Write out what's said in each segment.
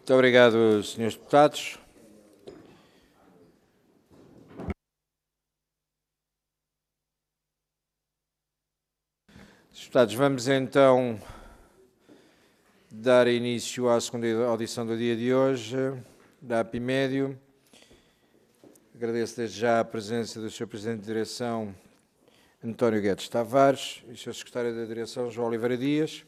Muito obrigado, senhores deputados. Deputados, vamos então dar início à segunda audição do dia de hoje, da APIMédio. Agradeço desde já a presença do Sr. Presidente de Direção, António Guedes Tavares, e o Sr. Secretário da Direção, João Oliveira Dias.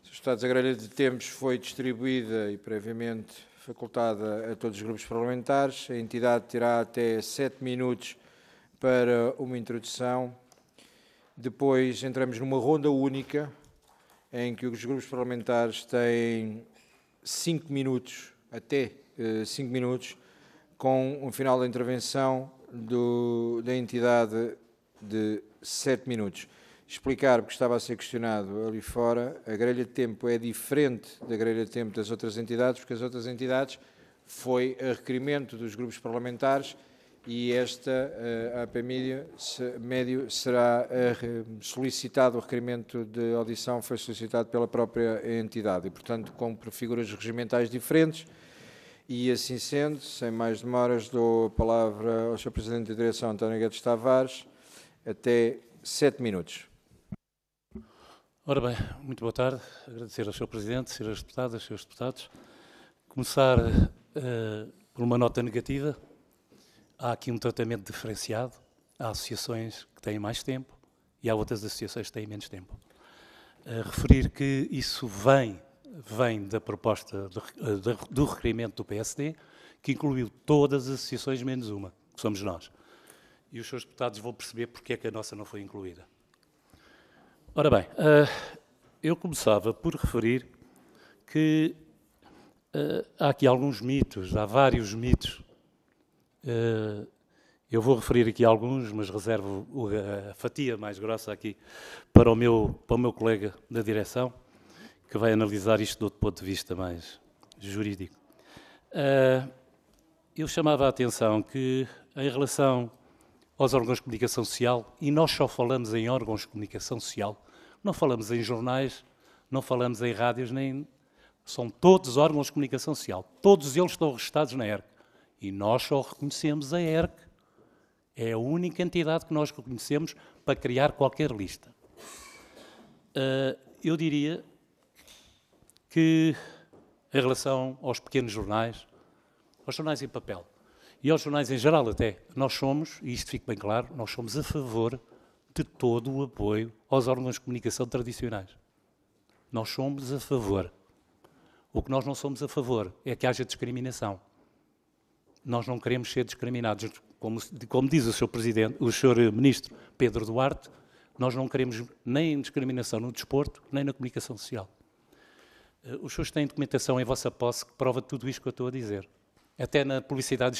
Srs. Deputados, a grelha de tempos foi distribuída e previamente facultada a todos os grupos parlamentares. A entidade terá até 7 minutos para uma introdução. Depois entramos numa ronda única, em que os grupos parlamentares têm 5 minutos, até 5 minutos, com um final da intervenção da entidade de 7 minutos. Explicar, porque estava a ser questionado ali fora, a grelha de tempo é diferente da grelha de tempo das outras entidades, porque as outras entidades foi a requerimento dos grupos parlamentares e esta, a APIMédio, será solicitado, o requerimento de audição foi solicitado pela própria entidade e, portanto, com figuras regimentais diferentes. E assim sendo, sem mais demoras, dou a palavra ao Sr. Presidente da Direção, António Guedes Tavares, até 7 minutos. Ora bem, muito boa tarde. Agradecer ao Sr. Presidente, Sras. Deputadas, Srs. Deputados. Começar por uma nota negativa. Há aqui um tratamento diferenciado. Há associações que têm mais tempo e há outras associações que têm menos tempo. Referir que isso vem da proposta do requerimento do PSD, que incluiu todas as associações menos uma, que somos nós. E os Srs. Deputados vão perceber porque é que a nossa não foi incluída. Ora bem, eu começava por referir que há aqui alguns mitos, há vários mitos. Eu vou referir aqui alguns, mas reservo a fatia mais grossa aqui para o meu colega da direção, que vai analisar isto de outro ponto de vista mais jurídico. Eu chamava a atenção que, em relação aos órgãos de comunicação social, e nós só falamos em órgãos de comunicação social, não falamos em jornais, não falamos em rádios, são todos órgãos de comunicação social. Todos eles estão registados na ERC. E nós só reconhecemos a ERC. É a única entidade que nós reconhecemos para criar qualquer lista. Eu diria que, em relação aos pequenos jornais, aos jornais em papel, e aos jornais em geral até, nós somos, e isto fique bem claro, nós somos a favor de todo o apoio aos órgãos de comunicação tradicionais. Nós somos a favor. O que nós não somos a favor é que haja discriminação. Nós não queremos ser discriminados. Como diz o Sr. Presidente, o Sr. Ministro Pedro Duarte, nós não queremos nem discriminação no desporto, nem na comunicação social. Os senhores têm documentação em vossa posse que prova tudo isto que eu estou a dizer. Até na publicidade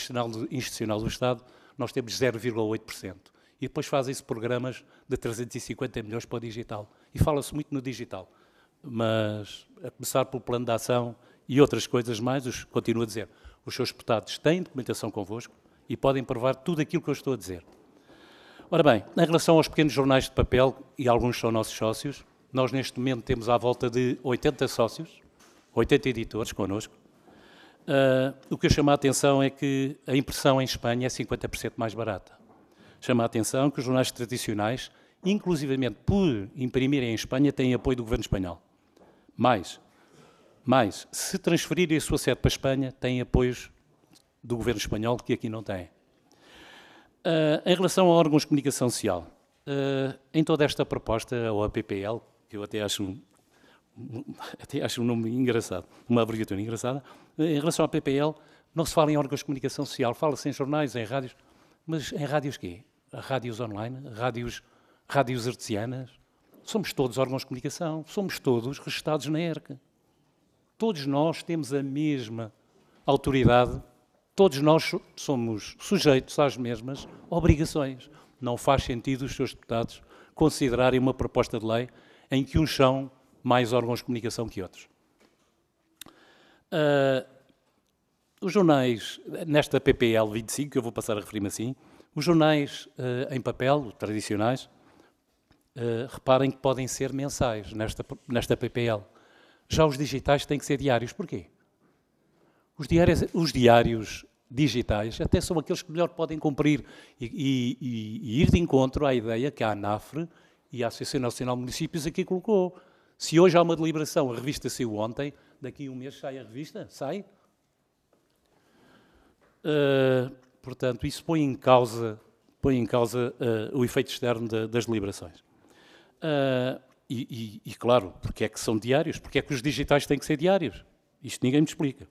institucional do Estado, nós temos 0,8%. E depois fazem-se programas de 350 milhões para o digital. E fala-se muito no digital. Mas, a começar pelo plano de ação e outras coisas mais, continuo a dizer, os seus deputados têm documentação convosco e podem provar tudo aquilo que eu estou a dizer. Ora bem, em relação aos pequenos jornais de papel, e alguns são nossos sócios, nós neste momento temos à volta de 80 sócios, 80 editores connosco. O que eu chamo a atenção é que a impressão em Espanha é 50% mais barata. Chama a atenção que os jornais tradicionais, inclusivamente por imprimirem em Espanha, têm apoio do governo espanhol. Mas se transferirem a sua sede para a Espanha, têm apoios do governo espanhol que aqui não têm. Em relação a órgãos de comunicação social, em toda esta proposta, ou a PPL, que eu até acho um nome engraçado, uma abreviatura engraçada, em relação à PPL, não se fala em órgãos de comunicação social, fala-se em jornais, em rádios, mas em rádios quê? Rádios online, rádios artesianas, somos todos órgãos de comunicação, somos todos registados na ERC. Todos nós temos a mesma autoridade, todos nós somos sujeitos às mesmas obrigações. Não faz sentido os seus deputados considerarem uma proposta de lei em que uns são mais órgãos de comunicação que outros. Os jornais, nesta PPL 25, que eu vou passar a referir-me assim, os jornais em papel, tradicionais, reparem que podem ser mensais nesta PPL. Já os digitais têm que ser diários. Porquê? Os diários digitais até são aqueles que melhor podem cumprir e ir de encontro à ideia que a ANAFRE e a Associação Nacional de Municípios aqui colocou. Se hoje há uma deliberação, a revista saiu ontem, daqui a um mês sai a revista? Sai? Portanto, isso põe em causa o efeito externo das deliberações. E claro, porque é que são diários? Porque é que os digitais têm que ser diários? Isto ninguém me explica.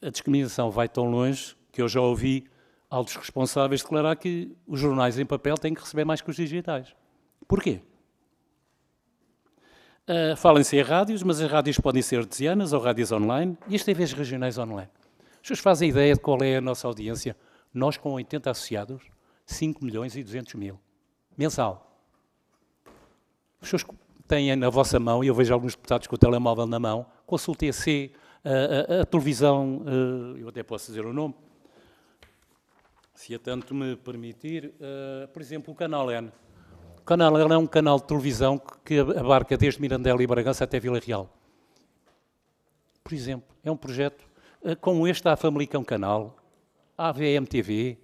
A discriminação vai tão longe que eu já ouvi altos responsáveis declarar que os jornais em papel têm que receber mais que os digitais. Porquê? Falam-se em rádios, mas as rádios podem ser artesianas ou rádios online e as TVs regionais online. As pessoas fazem ideia de qual é a nossa audiência? Nós, com 80 associados, 5.200.000. Mensal. As pessoas têm na vossa mão, e eu vejo alguns deputados com o telemóvel na mão, consultem a televisão, eu até posso dizer o nome, se a tanto me permitir, por exemplo, o Canal N. O Canal N é um canal de televisão que abarca desde Mirandela e Bragança até Vila Real. Por exemplo, é um projeto como este, a Famalicão Canal, a VMTV,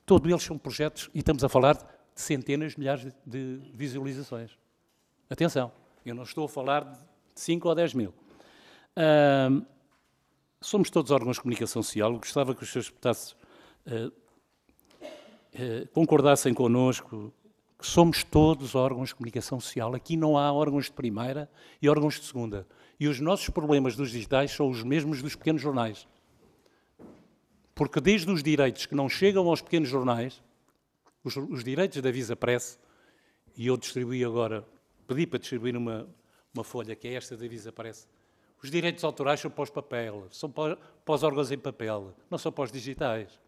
todos eles são projetos, e estamos a falar de centenas de milhares de visualizações. Atenção, eu não estou a falar de 5 ou 10 mil. Somos todos órgãos de comunicação social. Gostava que os senhores deputados concordassem connosco que somos todos órgãos de comunicação social. Aqui não há órgãos de primeira e órgãos de segunda. E os nossos problemas dos digitais são os mesmos dos pequenos jornais. Porque desde os direitos que não chegam aos pequenos jornais, os direitos da Visa Press, e eu distribuí agora, pedi para distribuir uma folha, que é esta da Visa Press, os direitos autorais são para os papel, são para os órgãos em papel, não são para os digitais.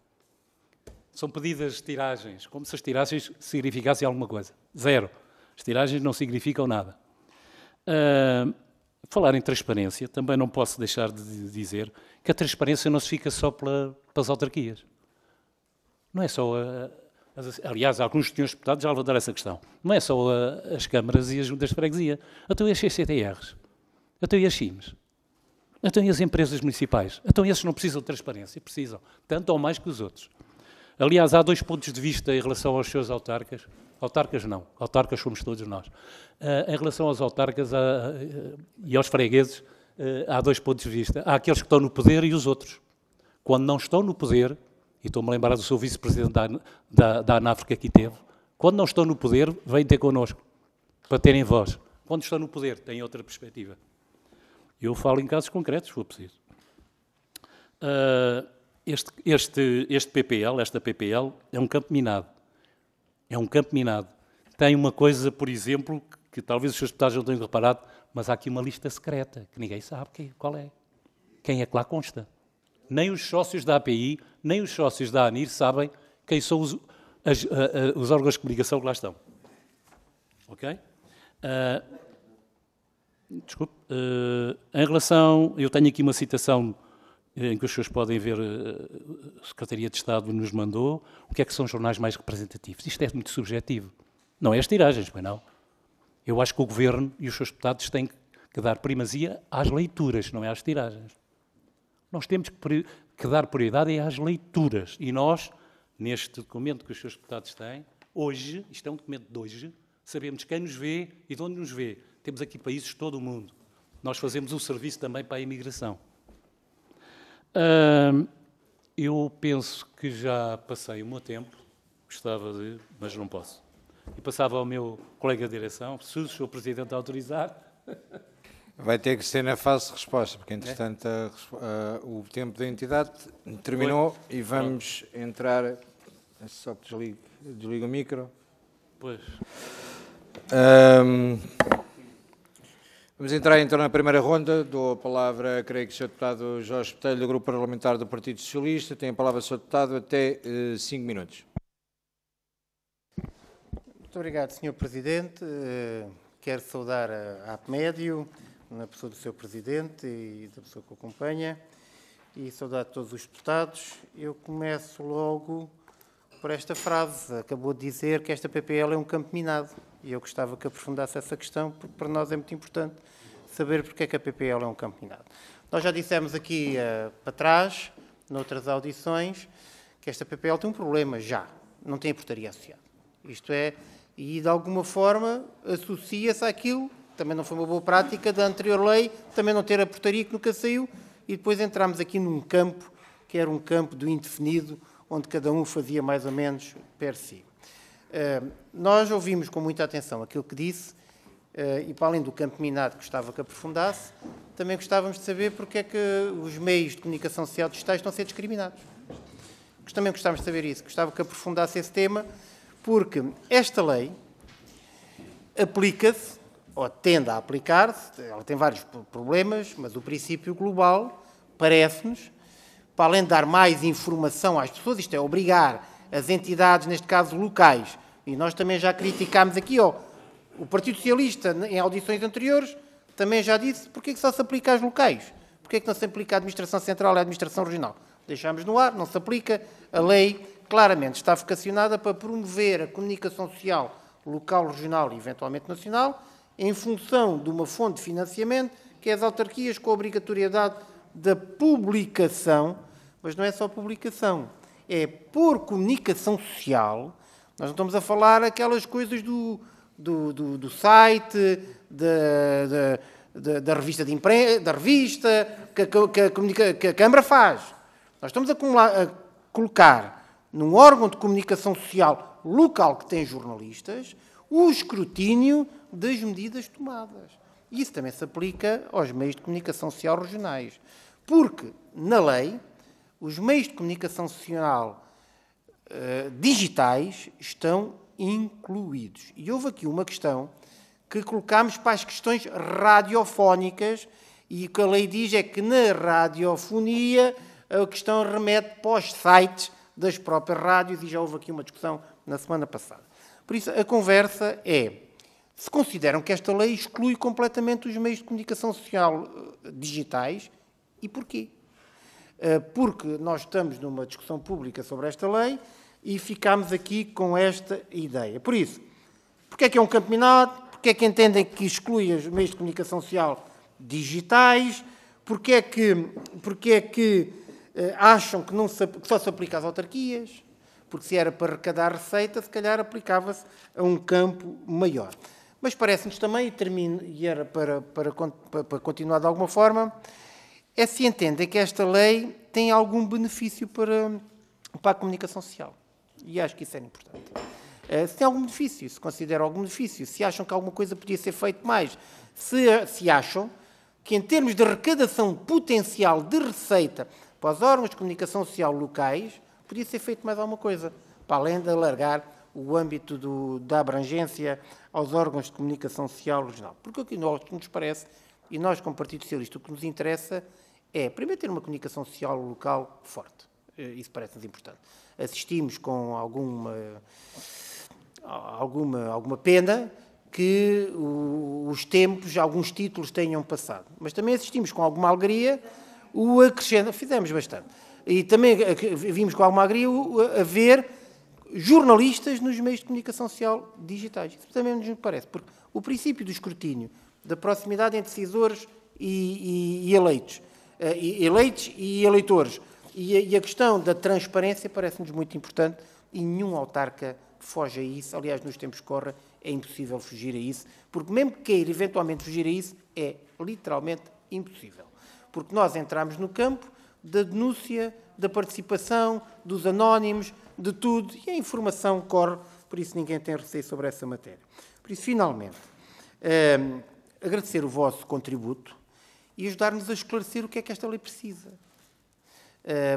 São pedidas tiragens, como se as tiragens significassem alguma coisa. Zero. As tiragens não significam nada. Falar em transparência, também não posso deixar de dizer que a transparência não se fica só pelas autarquias. Não é só aliás, alguns senhores deputados já levantaram essa questão. Não é só as câmaras e as juntas de freguesia. Então e as CCTRs? Então e as CIMs? Então e as empresas municipais? Então esses não precisam de transparência? Precisam. Tanto ou mais que os outros. Aliás, há 2 pontos de vista em relação aos seus autarcas. Autarcas não. Autarcas somos todos nós. Em relação aos autarcas e aos fregueses, há 2 pontos de vista. Há aqueles que estão no poder e os outros. Quando não estão no poder, e estou-me a lembrar do seu vice-presidente da ANAFRE que aqui teve, quando não estão no poder, vêm ter connosco, para terem voz. Quando estão no poder, têm outra perspectiva. Eu falo em casos concretos, se for preciso. Este PPL, esta PPL, é um campo minado. É um campo minado. Tem uma coisa, por exemplo, que talvez os seus deputados não tenham reparado, mas há aqui uma lista secreta, que ninguém sabe qual é. Quem é que lá consta? Nem os sócios da API, nem os sócios da ANIR sabem quem são os órgãos de comunicação que lá estão. Ok? Desculpe. Em relação... Eu tenho aqui uma citação em que os senhores podem ver, a Secretaria de Estado nos mandou, o que é que são os jornais mais representativos. Isto é muito subjetivo. Não é as tiragens, pois não. Eu acho que o Governo e os seus deputados têm que dar primazia às leituras, não é às tiragens. Nós temos que dar prioridade às leituras. E nós, neste documento que os seus deputados têm, hoje, isto é um documento de hoje, sabemos quem nos vê e de onde nos vê. Temos aqui países de todo o mundo. Nós fazemos um serviço também para a imigração. Eu penso que já passei o meu tempo, gostava de, mas não posso. E passava ao meu colega de direção, se o Sr. Presidente autorizar. Vai ter que ser na fase de resposta, porque, entretanto, o tempo da entidade terminou e vamos entrar... Só que desliga o micro. Pois. Vamos entrar então na primeira ronda. Dou a palavra, creio que o Sr. Deputado Jorge Botelho, do Grupo Parlamentar do Partido Socialista. Tem a palavra o Sr. Deputado até 5 minutos. Muito obrigado, Sr. Presidente. Quero saudar a APMédio, na pessoa do Sr. Presidente e da pessoa que o acompanha, e saudar todos os deputados. Eu começo logo por esta frase. Acabou de dizer que esta PPL é um campo minado. E eu gostava que aprofundasse essa questão, porque para nós é muito importante saber porque é que a PPL é um campo minado. Nós já dissemos aqui para trás, noutras audições, que esta PPL tem um problema já, não tem a portaria associada. Isto é, e de alguma forma associa-se àquilo, também não foi uma boa prática da anterior lei, também não ter a portaria que nunca saiu, e depois entramos aqui num campo, que era um campo do indefinido, onde cada um fazia mais ou menos per si. Nós ouvimos com muita atenção aquilo que disse, e para além do campo minado que gostava que aprofundasse, também gostávamos de saber porque é que os meios de comunicação social digitais estão a ser discriminados. Também gostávamos de saber isso, gostava que aprofundasse esse tema, porque esta lei aplica-se, ou tende a aplicar-se, ela tem vários problemas, mas o princípio global parece-nos, para além de dar mais informação às pessoas, isto é, obrigar as entidades, neste caso locais, e nós também já criticámos aqui, o Partido Socialista, em audições anteriores, também já disse porque é que só se aplica às locais, porque é que não se aplica à Administração Central e à Administração Regional. Deixámos no ar, não se aplica, a lei claramente está vocacionada para promover a comunicação social local, regional e eventualmente nacional, em função de uma fonte de financiamento, que é as autarquias, com a obrigatoriedade da publicação, mas não é só publicação, é por comunicação social. Nós não estamos a falar aquelas coisas do site, da revista de imprensa, da revista, que a Câmara faz. Nós estamos a colocar num órgão de comunicação social local que tem jornalistas o escrutínio das medidas tomadas. E isso também se aplica aos meios de comunicação social regionais. Porque, na lei, os meios de comunicação social digitais estão incluídos. E houve aqui uma questão que colocámos para as questões radiofónicas, e o que a lei diz é que na radiofonia a questão remete para os sites das próprias rádios, e já houve aqui uma discussão na semana passada. Por isso, a conversa é, se consideram que esta lei exclui completamente os meios de comunicação social digitais, e porquê? Porque nós estamos numa discussão pública sobre esta lei e ficámos aqui com esta ideia. Por isso, porque é que é um campo minado? Porque é que entendem que exclui os meios de comunicação social digitais? Porque é que acham que só se aplica às autarquias? Porque se era para arrecadar receita, se calhar aplicava-se a um campo maior. Mas parece-nos também, e era para continuar de alguma forma, é se entendem que esta lei tem algum benefício para a comunicação social. E acho que isso é importante. Se tem algum benefício, se considera algum benefício, se acham que alguma coisa podia ser feito mais, se acham que em termos de arrecadação potencial de receita para os órgãos de comunicação social locais, podia ser feito mais alguma coisa, para além de alargar o âmbito da abrangência aos órgãos de comunicação social regional. Porque o que nos parece, e nós como Partido Socialista, o que nos interessa é, primeiro, ter uma comunicação social local forte. Isso parece-nos importante. Assistimos com alguma pena que os tempos, alguns títulos tenham passado. Mas também assistimos com alguma alegria o acrescento, fizemos bastante. E também vimos com alguma alegria a ver jornalistas nos meios de comunicação social digitais. Isso também nos parece, porque o princípio do escrutínio, da proximidade entre decisores e eleitos e eleitores, e a questão da transparência parece-nos muito importante, e nenhum autarca foge a isso. Aliás, nos tempos que correm, é impossível fugir a isso, porque mesmo que queira eventualmente fugir a isso, é literalmente impossível. Porque nós entramos no campo da denúncia, da participação, dos anónimos, de tudo, e a informação corre, por isso ninguém tem receio sobre essa matéria. Por isso, finalmente, agradecer o vosso contributo e ajudar-nos a esclarecer o que é que esta lei precisa.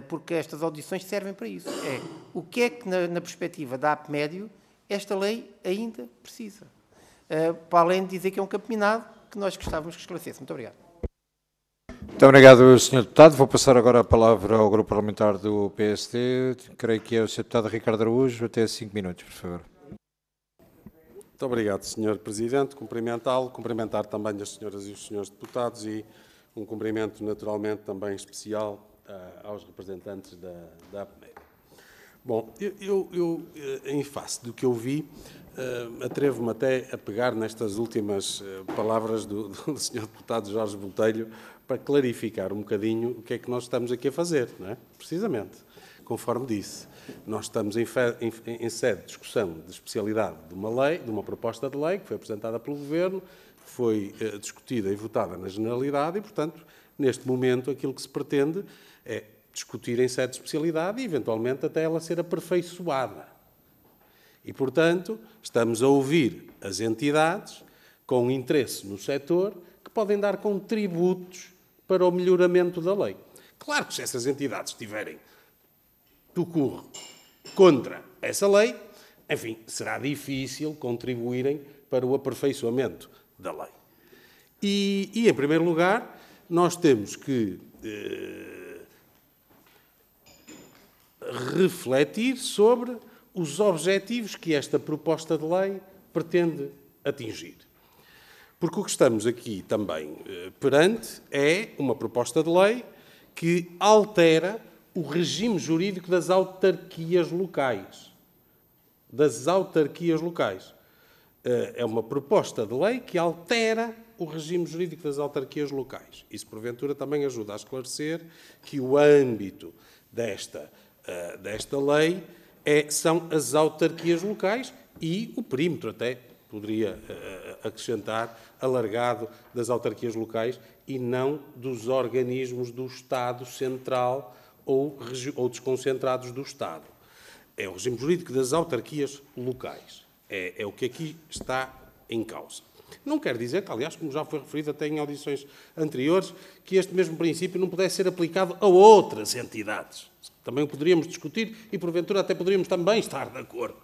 Porque estas audições servem para isso. O que é que, na perspectiva da APMédio, esta lei ainda precisa. Para além de dizer que é um campo minado, que nós gostávamos que esclarecesse. Muito obrigado. Muito obrigado, Sr. Deputado. Vou passar agora a palavra ao Grupo Parlamentar do PSD. Creio que é o Sr. Deputado Ricardo Araújo. Até 5 minutos, por favor. Muito obrigado, Sr. Presidente. Cumprimentá-lo, cumprimentar também as senhoras e os senhores deputados e um cumprimento, naturalmente, também especial aos representantes da APMED. Bom, em face do que eu vi, atrevo-me até a pegar nestas últimas palavras do Sr. Deputado Jorge Botelho para clarificar um bocadinho o que é que nós estamos aqui a fazer, não é? Precisamente, conforme disse, nós estamos em sede de discussão de especialidade de uma proposta de lei que foi apresentada pelo Governo, foi discutida e votada na Generalidade e, portanto, neste momento aquilo que se pretende é discutir em sede de especialidade e, eventualmente, até ela ser aperfeiçoada. E, portanto, estamos a ouvir as entidades com interesse no setor que podem dar contributos para o melhoramento da lei. Claro que se essas entidades estiverem do curro contra essa lei, enfim, será difícil contribuírem para o aperfeiçoamento da lei. E em primeiro lugar, nós temos que refletir sobre os objetivos que esta proposta de lei pretende atingir. Porque o que estamos aqui também perante é uma proposta de lei que altera o regime jurídico das autarquias locais. Das autarquias locais. É uma proposta de lei que altera o regime jurídico das autarquias locais. Isso, porventura, também ajuda a esclarecer que o âmbito desta lei são as autarquias locais e o perímetro, até poderia acrescentar, alargado das autarquias locais e não dos organismos do Estado central ou desconcentrados do Estado. É o regime jurídico das autarquias locais. É o que aqui está em causa. Não quer dizer que, aliás, como já foi referido até em audições anteriores, que este mesmo princípio não pudesse ser aplicado a outras entidades. Também o poderíamos discutir e, porventura, até poderíamos também estar de acordo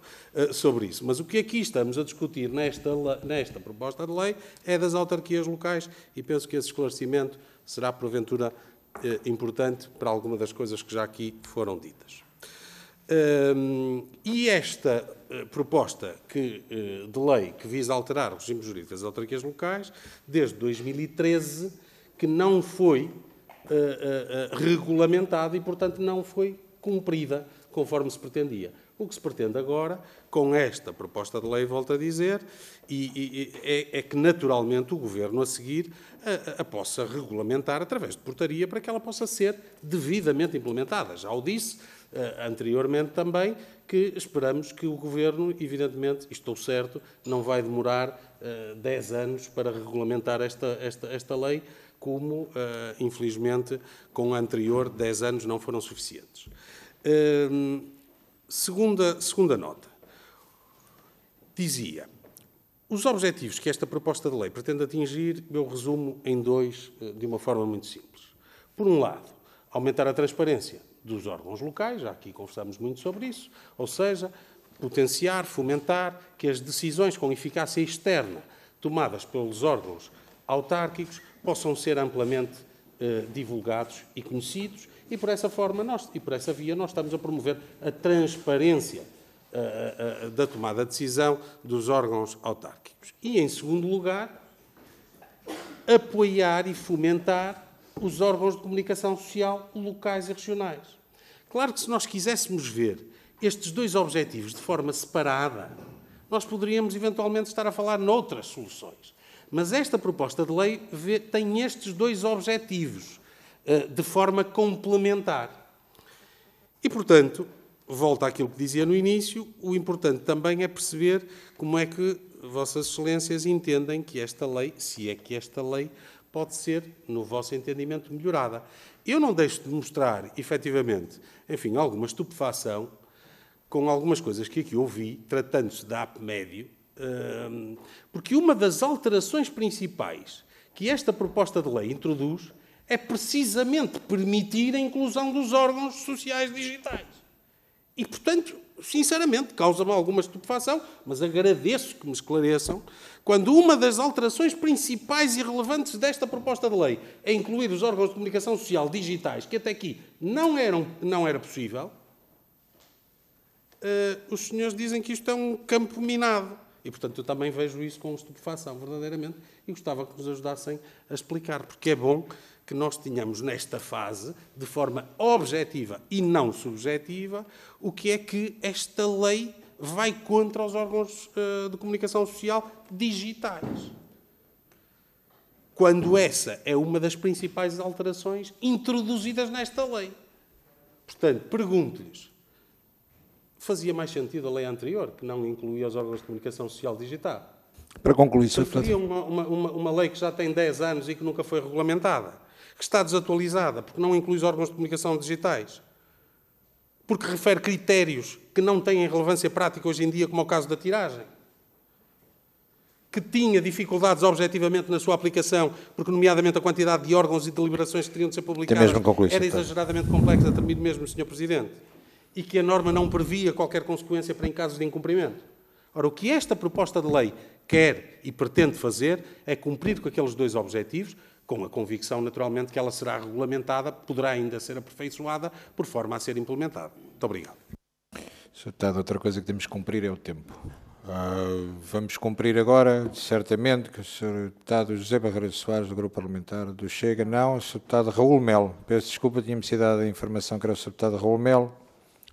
sobre isso. Mas o que aqui estamos a discutir nesta proposta de lei é das autarquias locais e penso que esse esclarecimento será, porventura, importante para alguma das coisas que já aqui foram ditas. E esta proposta de lei que visa alterar o regime jurídico das autarquias locais, desde 2013, que não foi regulamentada e, portanto, não foi cumprida conforme se pretendia. O que se pretende agora, com esta proposta de lei, volto a dizer, é que, naturalmente, o Governo, a seguir, a possa regulamentar através de portaria para que ela possa ser devidamente implementada. Já o disse anteriormente também, que esperamos que o Governo, evidentemente, estou certo, não vai demorar 10 anos para regulamentar esta lei, como, infelizmente, com a anterior, 10 anos não foram suficientes. Segunda nota. Dizia, os objetivos que esta proposta de lei pretende atingir, eu resumo em dois, de uma forma muito simples. Por um lado, aumentar a transparência dos órgãos locais, já aqui conversamos muito sobre isso, ou seja, potenciar, fomentar que as decisões com eficácia externa tomadas pelos órgãos autárquicos possam ser amplamente divulgados e conhecidos e por essa forma e por essa via nós estamos a promover a transparência da tomada de decisão dos órgãos autárquicos. E, em segundo lugar, apoiar e fomentar os órgãos de comunicação social locais e regionais. Claro que se nós quiséssemos ver estes dois objetivos de forma separada, nós poderíamos eventualmente estar a falar noutras soluções. Mas esta proposta de lei tem estes dois objetivos de forma complementar. E, portanto, volto àquilo que dizia no início, o importante também é perceber como é que Vossas Excelências entendem que esta lei, se é que esta lei, pode ser, no vosso entendimento, melhorada. Eu não deixo de mostrar, efetivamente, enfim, alguma estupefação com algumas coisas que aqui ouvi, tratando-se da APMédio, porque uma das alterações principais que esta proposta de lei introduz é precisamente permitir a inclusão dos órgãos sociais digitais. E, portanto, sinceramente, causa-me alguma estupefação, mas agradeço que me esclareçam, quando uma das alterações principais e relevantes desta proposta de lei é incluir os órgãos de comunicação social digitais, que até aqui não era possível, os senhores dizem que isto é um campo minado. E, portanto, eu também vejo isso com estupefação, verdadeiramente, e gostava que nos ajudassem a explicar, porque é bom que nós tenhamos nesta fase, de forma objetiva e não subjetiva, o que é que esta lei vai contra os órgãos de comunicação social digitais. Quando essa é uma das principais alterações introduzidas nesta lei. Portanto, pergunto-lhes, fazia mais sentido a lei anterior, que não incluía os órgãos de comunicação social digital? Para concluir, Sr. Preferia uma lei que já tem 10 anos e que nunca foi regulamentada, que está desatualizada, porque não inclui os órgãos de comunicação digitais, porque refere critérios que não têm relevância prática hoje em dia, como é o caso da tiragem, que tinha dificuldades objetivamente na sua aplicação, porque, nomeadamente, a quantidade de órgãos e deliberações que teriam de ser publicadas era exageradamente complexa, termino mesmo, Sr. Presidente, e que a norma não previa qualquer consequência para em casos de incumprimento. Ora, o que esta proposta de lei quer e pretende fazer é cumprir com aqueles dois objetivos, com a convicção, naturalmente, que ela será regulamentada, poderá ainda ser aperfeiçoada, por forma a ser implementada. Muito obrigado. Sr. Deputado, outra coisa que temos que cumprir é o tempo. Vamos cumprir agora, certamente, que o Sr. Deputado José Barreira Soares, do Grupo Parlamentar do Chega, não, o Sr. Deputado Raul Melo. Peço desculpa, tinha-me sido dada a informação que era o Sr. Deputado Raul Melo.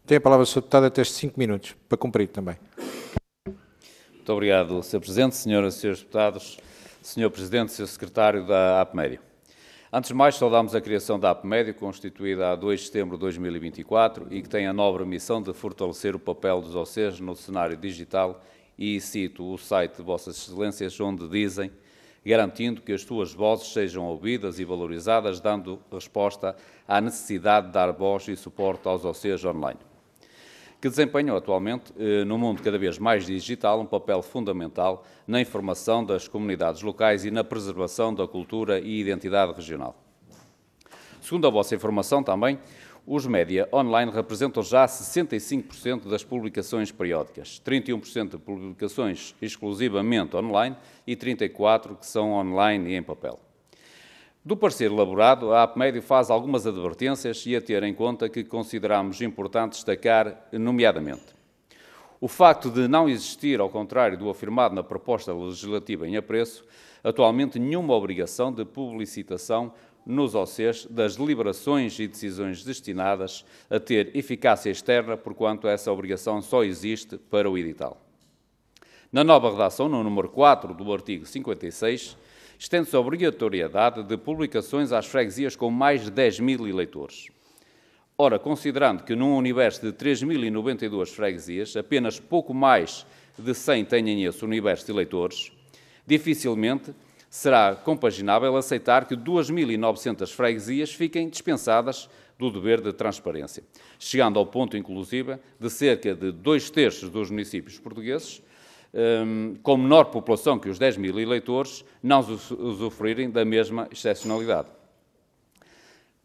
Tem a palavra o Sr. Deputado até 5 minutos, para cumprir também. Muito obrigado, Sr. Presidente, Senhoras e Srs. Deputados, Sr. Presidente e Sr. Secretário da APMédio. Antes de mais, saudamos a criação da APMédio, constituída a 2 de setembro de 2024 e que tem a nobre missão de fortalecer o papel dos OCEs no cenário digital e cito o site de Vossas Excelências, onde dizem, garantindo que as suas vozes sejam ouvidas e valorizadas, dando resposta à necessidade de dar voz e suporte aos OCEs online, que desempenham atualmente, no mundo cada vez mais digital, um papel fundamental na informação das comunidades locais e na preservação da cultura e identidade regional. Segundo a vossa informação também, os média online representam já 65% das publicações periódicas, 31% de publicações exclusivamente online e 34% que são online e em papel. Do parecer elaborado, a APMédio faz algumas advertências e a ter em conta que consideramos importante destacar, nomeadamente, o facto de não existir, ao contrário do afirmado na proposta legislativa em apreço, atualmente nenhuma obrigação de publicitação nos OCEs das deliberações e decisões destinadas a ter eficácia externa, porquanto essa obrigação só existe para o edital. Na nova redação, no número 4 do artigo 56, estende-se a obrigatoriedade de publicações às freguesias com mais de 10.000 eleitores. Ora, considerando que num universo de 3.092 freguesias, apenas pouco mais de 100 têm esse universo de eleitores, dificilmente será compaginável aceitar que 2.900 freguesias fiquem dispensadas do dever de transparência, chegando ao ponto, inclusive, de cerca de 2/3 dos municípios portugueses, com menor população que os 10.000 eleitores, não usufruírem da mesma excepcionalidade.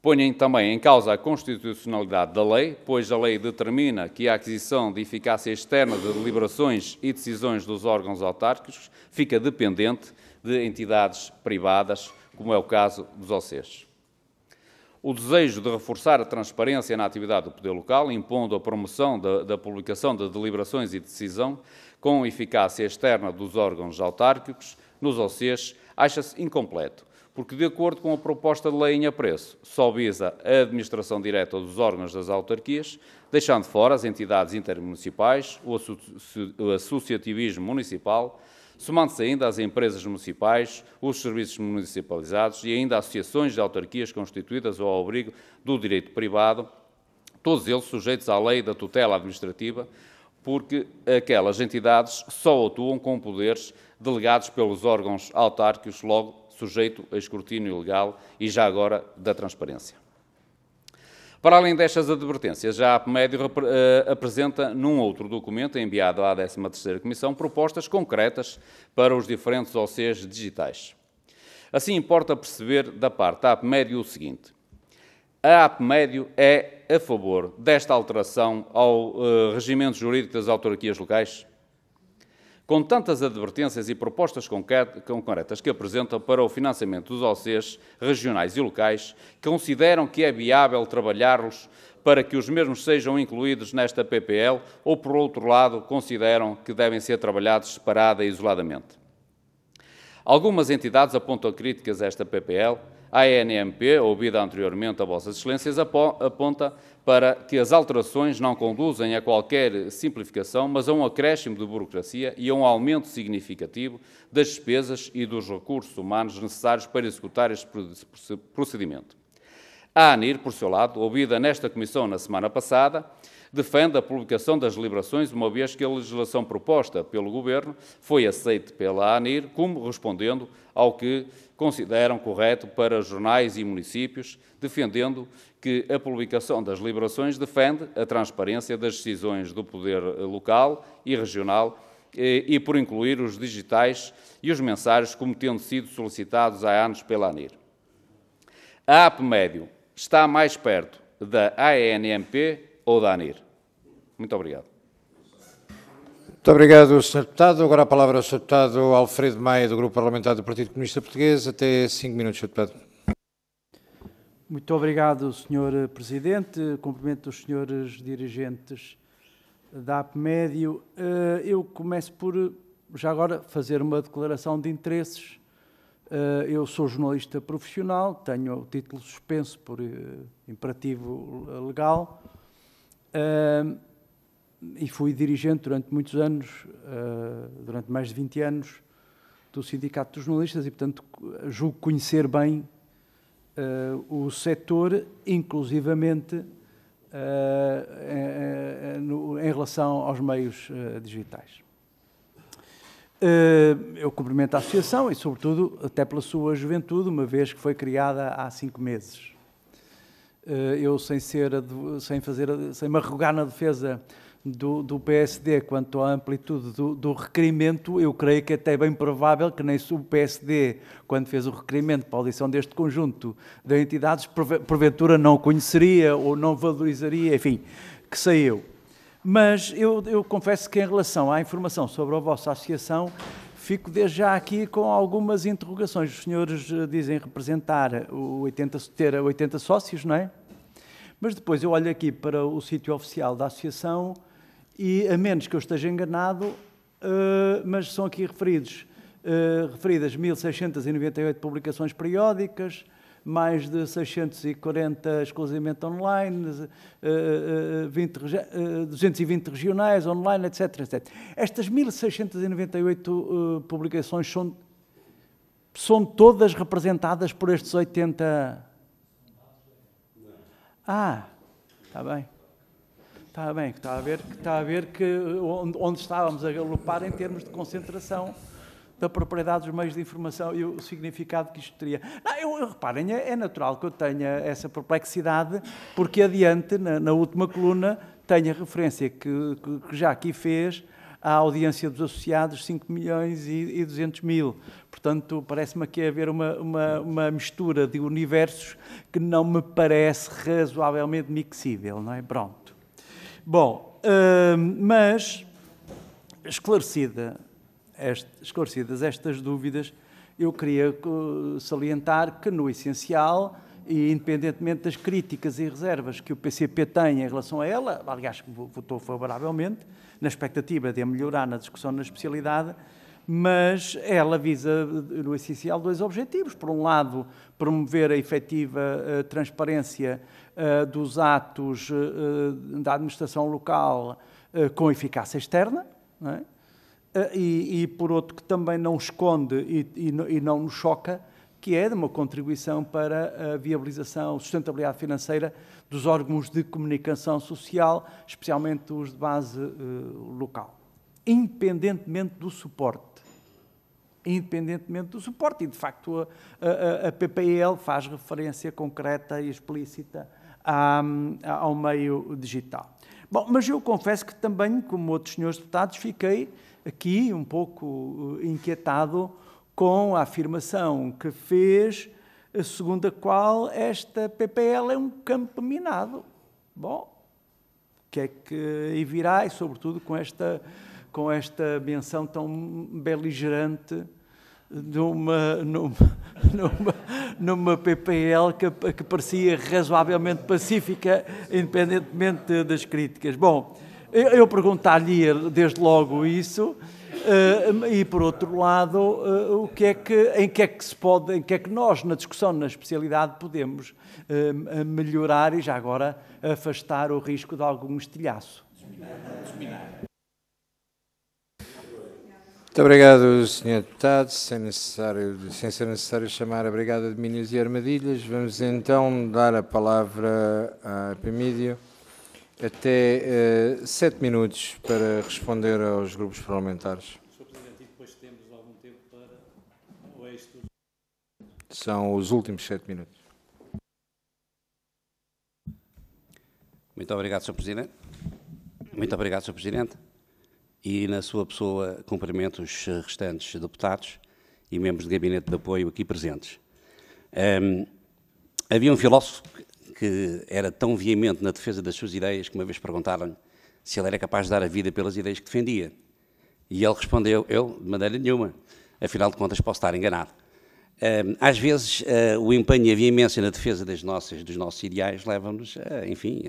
Ponham também em causa a constitucionalidade da lei, pois a lei determina que a aquisição de eficácia externa de deliberações e decisões dos órgãos autárquicos fica dependente de entidades privadas, como é o caso dos OCEs. O desejo de reforçar a transparência na atividade do poder local, impondo a promoção da publicação de deliberações e decisão com eficácia externa dos órgãos autárquicos nos OCEs, acha-se incompleto, porque, de acordo com a proposta de lei em apreço, só visa a administração direta dos órgãos das autarquias, deixando fora as entidades intermunicipais, o associativismo municipal, somando-se ainda às empresas municipais, os serviços municipalizados e ainda associações de autarquias constituídas ao abrigo do direito privado, todos eles sujeitos à lei da tutela administrativa, porque aquelas entidades só atuam com poderes delegados pelos órgãos autárquicos, logo sujeito a escrutínio legal e já agora da transparência. Para além destas advertências, já a APMédio apresenta num outro documento enviado à 13ª Comissão propostas concretas para os diferentes OCEs digitais. Assim, importa perceber da parte da APMédio o seguinte: a APMédio é a favor desta alteração ao regimento jurídico das autarquias locais? Com tantas advertências e propostas concretas que apresentam para o financiamento dos OCEs regionais e locais, consideram que é viável trabalhá-los para que os mesmos sejam incluídos nesta PPL ou, por outro lado, consideram que devem ser trabalhados separada e isoladamente? Algumas entidades apontam críticas a esta PPL, A ANMP, ouvida anteriormente a Vossas Excelências, aponta para que as alterações não conduzem a qualquer simplificação, mas a um acréscimo de burocracia e a um aumento significativo das despesas e dos recursos humanos necessários para executar este procedimento. A ANIR, por seu lado, ouvida nesta Comissão na semana passada, defende a publicação das deliberações, uma vez que a legislação proposta pelo Governo foi aceita pela ANIR como respondendo ao que consideram correto para jornais e municípios, defendendo que a publicação das deliberações defende a transparência das decisões do poder local e regional e por incluir os digitais e os mensagens como tendo sido solicitados há anos pela ANIR. A APMédio está mais perto da ANMP ou da ANIR? Muito obrigado. Muito obrigado, Sr. Deputado. Agora a palavra ao Sr. Deputado Alfredo Maia, do Grupo Parlamentar do Partido Comunista Português. Até 5 minutos, Sr. Deputado. Muito obrigado, Sr. Presidente. Cumprimento os senhores dirigentes da APMédio. Eu começo por, já agora, fazer uma declaração de interesses. Eu sou jornalista profissional, tenho o título suspenso por imperativo legal e fui dirigente durante muitos anos, durante mais de 20 anos, do Sindicato dos Jornalistas e, portanto, julgo conhecer bem o setor, inclusivamente em relação aos meios digitais. Eu cumprimento a associação e, sobretudo, até pela sua juventude, uma vez que foi criada há 5 meses. Eu, sem me arrogar na defesa do PSD quanto à amplitude do requerimento, eu creio que é até bem provável que nem o PSD, quando fez o requerimento para a audição deste conjunto de entidades, porventura não conheceria ou não valorizaria, enfim, que sei eu. Mas eu confesso que em relação à informação sobre a vossa associação, fico desde já aqui com algumas interrogações. Os senhores dizem representar ter 80 sócios, não é? Mas depois eu olho aqui para o sítio oficial da associação e, a menos que eu esteja enganado, mas são aqui referidas 1.698 publicações periódicas, mais de 640 exclusivamente online, 220 regionais online, etc, etc. Estas 1.698 publicações são todas representadas por estes 80... está bem. Está a ver que onde estávamos a galopar em termos de concentração da propriedade dos meios de informação e o significado que isto teria. Reparem, é natural que eu tenha essa perplexidade, porque adiante, na última coluna, tenho a referência que já aqui fez à audiência dos associados 5.200.000. Portanto, parece-me aqui haver uma mistura de universos que não me parece razoavelmente mixível, não é? Pronto. Bom, mas esclarecidas estas dúvidas, eu queria salientar que, no essencial, e independentemente das críticas e reservas que o PCP tem em relação a ela, aliás, votou favoravelmente, na expectativa de a melhorar na discussão na especialidade, mas ela visa, no essencial, 2 objetivos. Por um lado, promover a efetiva transparência dos atos da administração local com eficácia externa, não é? E, por outro, que também não esconde e não nos choca, que é de uma contribuição para a viabilização, sustentabilidade financeira dos órgãos de comunicação social, especialmente os de base local, independentemente do suporte. E, de facto, a PPL faz referência concreta e explícita ao meio digital. Bom, mas eu confesso que também, como outros senhores deputados, fiquei aqui um pouco inquietado com a afirmação que fez, segundo a qual esta PPL é um campo minado. Bom, o que é que aí virá, e sobretudo com esta menção tão beligerante de numa PPL que parecia razoavelmente pacífica, independentemente das críticas. Bom, eu perguntar-lhe desde logo isso, E por outro lado, em que é que nós, na discussão na especialidade, podemos melhorar e já agora afastar o risco de algum estilhaço. Muito obrigado, Sr. Deputado. Sem ser necessário chamar a Brigada de Minas e Armadilhas, vamos então dar a palavra a Epimídio. Até 7 minutos para responder aos grupos parlamentares. Sr. Presidente, e depois temos algum tempo para o êxito. São os últimos 7 minutos. Muito obrigado, Sr. Presidente. Muito obrigado, Sr. Presidente. E, na sua pessoa, cumprimento os restantes deputados e membros do Gabinete de Apoio aqui presentes. Havia um filósofo que era tão veemente na defesa das suas ideias que uma vez perguntaram-lhe se ele era capaz de dar a vida pelas ideias que defendia. E ele respondeu, eu, de maneira nenhuma, afinal de contas posso estar enganado. Às vezes o empenho e a veemência na defesa dos nossos ideais levam-nos, enfim,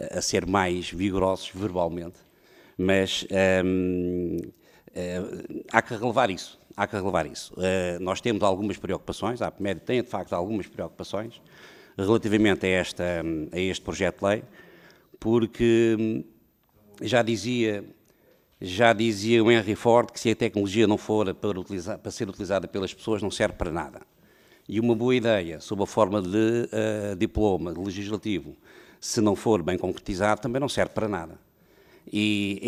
a ser mais vigorosos verbalmente, mas há que relevar isso. Nós temos algumas preocupações, a APMED tem de facto algumas preocupações relativamente a este projeto de lei, porque já dizia o Henry Ford que se a tecnologia não for para ser utilizada pelas pessoas não serve para nada. E uma boa ideia, sob a forma de diploma, de legislativo, se não for bem concretizado, também não serve para nada. E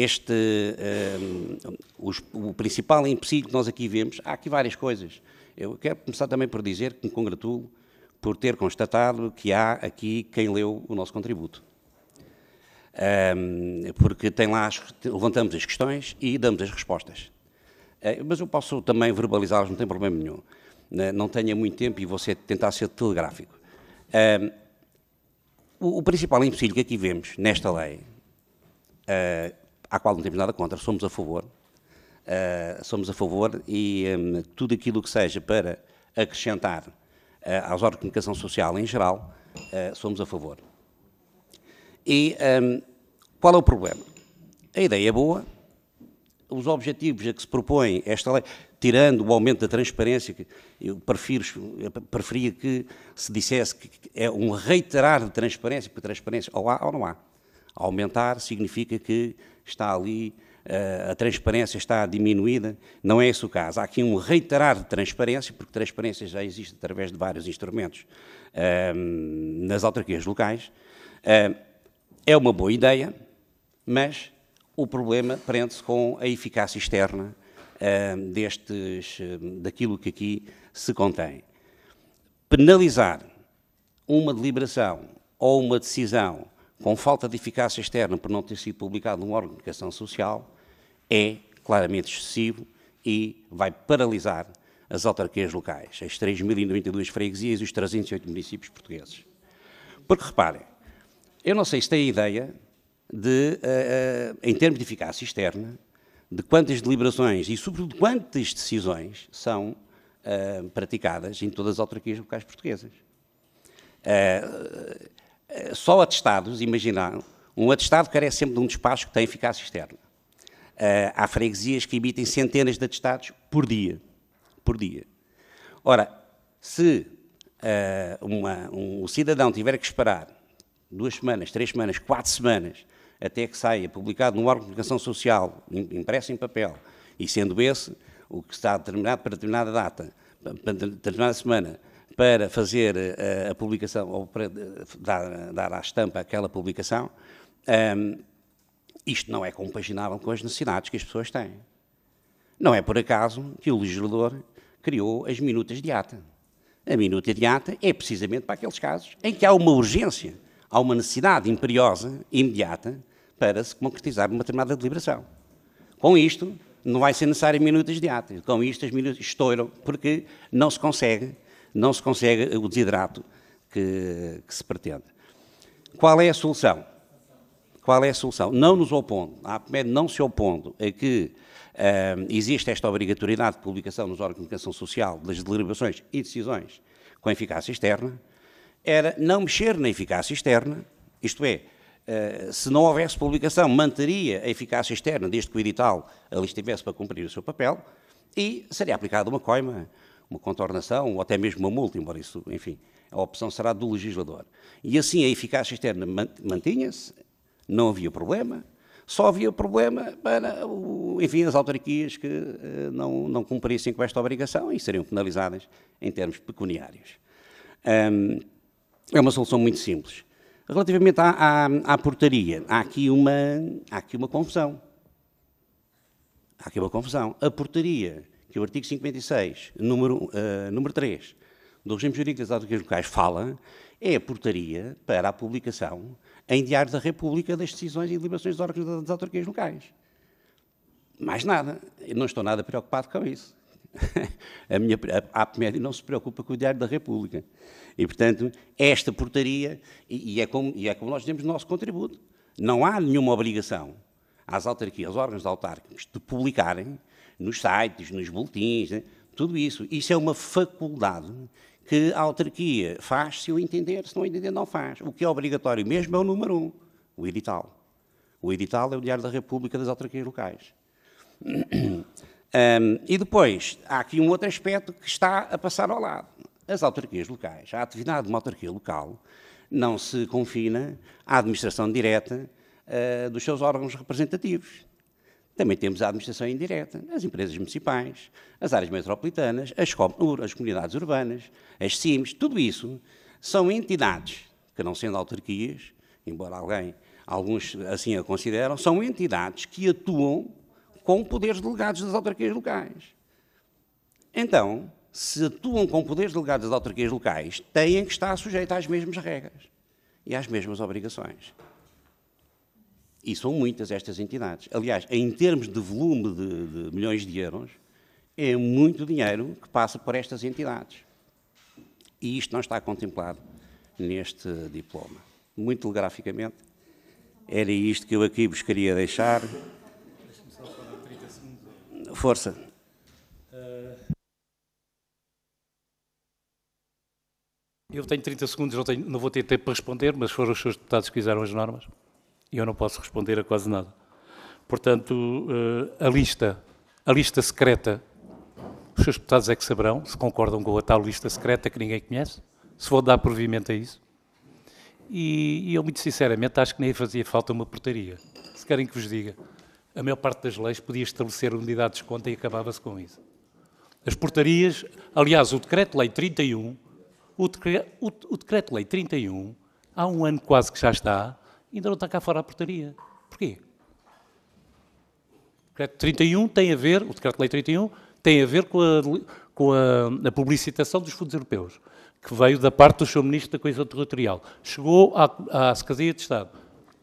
o principal empecilho que nós aqui vemos, há aqui várias coisas. Eu quero começar também por dizer que me congratulo por ter constatado que há aqui quem leu o nosso contributo. Porque tem lá, levantamos as questões e damos as respostas. Mas eu posso também verbalizá-las, não tem problema nenhum. Não tenho muito tempo e vou tentar ser telegráfico. O principal empecilho que aqui vemos nesta lei, à qual não temos nada contra, somos a favor e tudo aquilo que seja para acrescentar aos órgãos de comunicação social em geral, somos a favor. E qual é o problema? A ideia é boa, os objetivos a que se propõe esta lei, tirando o aumento da transparência, que eu preferia que se dissesse que é um reiterar de transparência, porque transparência ou há ou não há. Aumentar significa que está ali, a transparência está diminuída, não é esse o caso. Há aqui um reiterar de transparência, porque transparência já existe através de vários instrumentos nas autarquias locais. É uma boa ideia, mas o problema prende-se com a eficácia externa daquilo que aqui se contém. Penalizar uma deliberação ou uma decisão com falta de eficácia externa por não ter sido publicado num órgão de comunicação social é claramente excessivo e vai paralisar as autarquias locais, as 3.092 freguesias e os 308 municípios portugueses. Porque, reparem, eu não sei se tem a ideia de, em termos de eficácia externa, de quantas deliberações e, sobretudo, quantas decisões são praticadas em todas as autarquias locais portuguesas. Só atestados, imaginaram, um atestado carece sempre de um despacho que tem eficácia externa. Há freguesias que emitem centenas de atestados por dia. Ora, se um cidadão tiver que esperar 2 semanas, 3 semanas, 4 semanas, até que saia publicado num órgão de comunicação social, impresso em papel, e sendo esse o que está determinado para determinada data, para determinada semana, para fazer a publicação, ou para dar à estampa aquela publicação, isto não é compaginável com as necessidades que as pessoas têm. Não é por acaso que o legislador criou as minutas de ata. A minuta de ata é precisamente para aqueles casos em que há uma urgência, há uma necessidade imperiosa, imediata, para se concretizar uma determinada deliberação. Com isto, não vai ser necessário minutas de ata. Com isto, as minutas estouram, porque não se consegue o desidrato que se pretende. Qual é a solução? Não nos opondo, a APMED não se opondo a que existe esta obrigatoriedade de publicação nos órgãos de comunicação social das deliberações e decisões com eficácia externa, era não mexer na eficácia externa, isto é, Se não houvesse publicação, manteria a eficácia externa, desde que o edital ali estivesse para cumprir o seu papel, e seria aplicada uma coima, uma contornação ou até mesmo uma multa, embora isso, enfim, a opção será do legislador. E assim a eficácia externa mantinha-se, não havia problema, só havia problema para, enfim, as autarquias que não cumprissem com esta obrigação e seriam penalizadas em termos pecuniários. É uma solução muito simples. Relativamente à portaria, há aqui uma confusão. Há aqui uma confusão. A portaria, que o artigo 56, número 3, do regime jurídico das autarquias locais fala, é a portaria para a publicação em Diário da República das decisões e deliberações dos órgãos das autarquias locais. Mais nada. Eu não estou nada preocupado com isso. A APMED não se preocupa com o Diário da República. E, portanto, esta portaria, e é como nós temos o nosso contributo. Não há nenhuma obrigação às autarquias, aos órgãos autárquicos, de publicarem nos sites, nos boletins, né, tudo isso. Isso é uma faculdade que a autarquia faz se o entender, se não entender, não faz. O que é obrigatório mesmo é o número 1, o edital. O edital é o Diário da República das autarquias locais. E depois, há aqui um outro aspecto que está a passar ao lado. As autarquias locais, a atividade de uma autarquia local não se confina à administração direta dos seus órgãos representativos. Também temos a administração indireta, as empresas municipais, as áreas metropolitanas, as comunidades urbanas, as CIMs, tudo isso são entidades que, não sendo autarquias, embora alguns assim a consideram, são entidades que atuam com poderes delegados das autarquias locais. Então, se atuam com poderes delegados das autarquias locais, têm que estar sujeitos às mesmas regras e às mesmas obrigações. E são muitas estas entidades. Aliás, em termos de volume de milhões de euros, é muito dinheiro que passa por estas entidades. E isto não está contemplado neste diploma. Muito telegraficamente, era isto que eu aqui vos queria deixar. Força. Eu tenho 30 segundos, não vou ter tempo para responder, mas foram os seus deputados que fizeram as normas e eu não posso responder a quase nada. Portanto, a lista secreta, os seus deputados é que saberão se concordam com a tal lista secreta que ninguém conhece, se vão dar provimento a isso. E eu, muito sinceramente, acho que nem fazia falta uma portaria. Se querem que vos diga, a maior parte das leis podia estabelecer unidade de desconto e acabava-se com isso. As portarias, aliás, o Decreto-Lei 31, o Decreto-Lei 31, há um ano quase que já está, ainda não está cá fora a portaria. Porquê? O Decreto 31 tem a ver, o Decreto-Lei 31 tem a ver com a publicitação dos fundos europeus, que veio da parte do Sr. Ministro da Coesão Territorial. Chegou à Secretaria de Estado.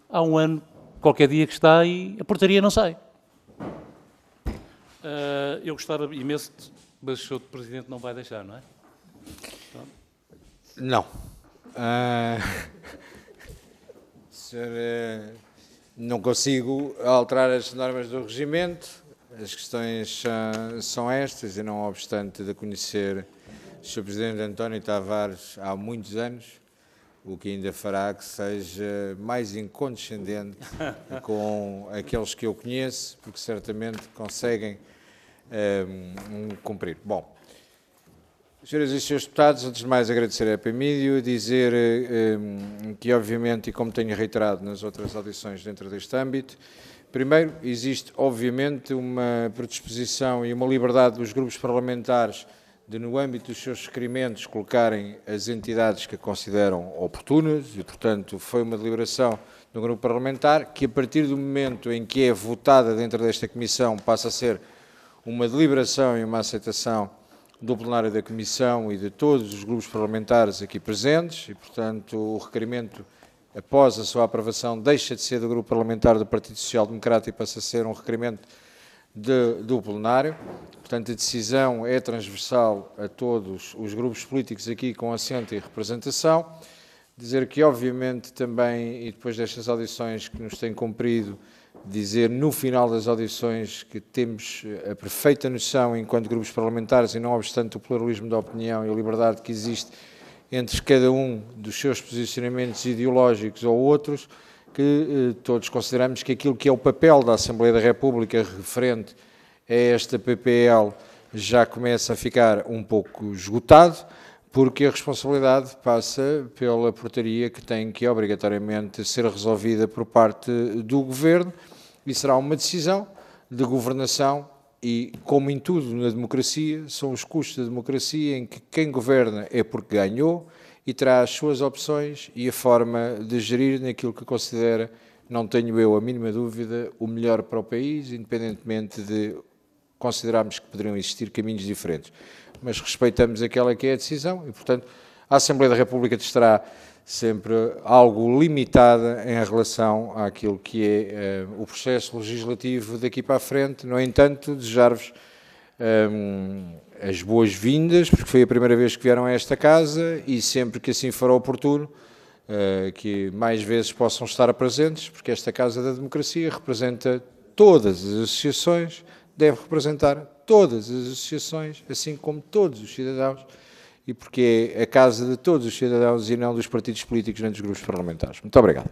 Há um ano, qualquer dia que está, e a portaria não sai. Eu gostava imenso, mas o Sr. Presidente não vai deixar, não é? Não. Senhor, não consigo alterar as normas do regimento. As questões são estas, e não obstante de conhecer o Sr. Presidente António Tavares há muitos anos, o que ainda fará que seja mais incondescendente com aqueles que eu conheço, porque certamente conseguem cumprir. Bom, senhoras e senhores deputados, antes de mais agradecer a EPMídio, dizer que, obviamente, e como tenho reiterado nas outras audições dentro deste âmbito, primeiro, existe, obviamente, uma predisposição e uma liberdade dos grupos parlamentares de, no âmbito dos seus requerimentos, colocarem as entidades que consideram oportunas e, portanto, foi uma deliberação do grupo parlamentar que, a partir do momento em que é votada dentro desta comissão, passa a ser uma deliberação e uma aceitação do plenário da Comissão e de todos os grupos parlamentares aqui presentes e, portanto, o requerimento, após a sua aprovação, deixa de ser do grupo parlamentar do Partido Social Democrata e passa a ser um requerimento do plenário. Portanto, a decisão é transversal a todos os grupos políticos aqui com assento e representação. Dizer que, obviamente, também, e depois destas audições que nos têm cumprido, dizer no final das audições que temos a perfeita noção, enquanto grupos parlamentares, e não obstante o pluralismo da opinião e a liberdade que existe entre cada um dos seus posicionamentos ideológicos ou outros, que todos consideramos que aquilo que é o papel da Assembleia da República referente a esta PPL já começa a ficar um pouco esgotado, porque a responsabilidade passa pela portaria que tem que obrigatoriamente ser resolvida por parte do Governo, e será uma decisão de governação e, como em tudo na democracia, são os custos da democracia em que quem governa é porque ganhou e terá as suas opções e a forma de gerir naquilo que considera, não tenho eu a mínima dúvida, o melhor para o país, independentemente de considerarmos que poderiam existir caminhos diferentes. Mas respeitamos aquela que é a decisão e, portanto, a Assembleia da República estará sempre algo limitada em relação àquilo que é o processo legislativo daqui para a frente. No entanto, desejar-vos as boas-vindas, porque foi a primeira vez que vieram a esta casa e sempre que assim for oportuno, que mais vezes possam estar presentes, porque esta Casa da Democracia representa todas as associações, deve representar todas as associações, assim como todos os cidadãos, e porque é a casa de todos os cidadãos e não dos partidos políticos nem dos grupos parlamentares. Muito obrigado.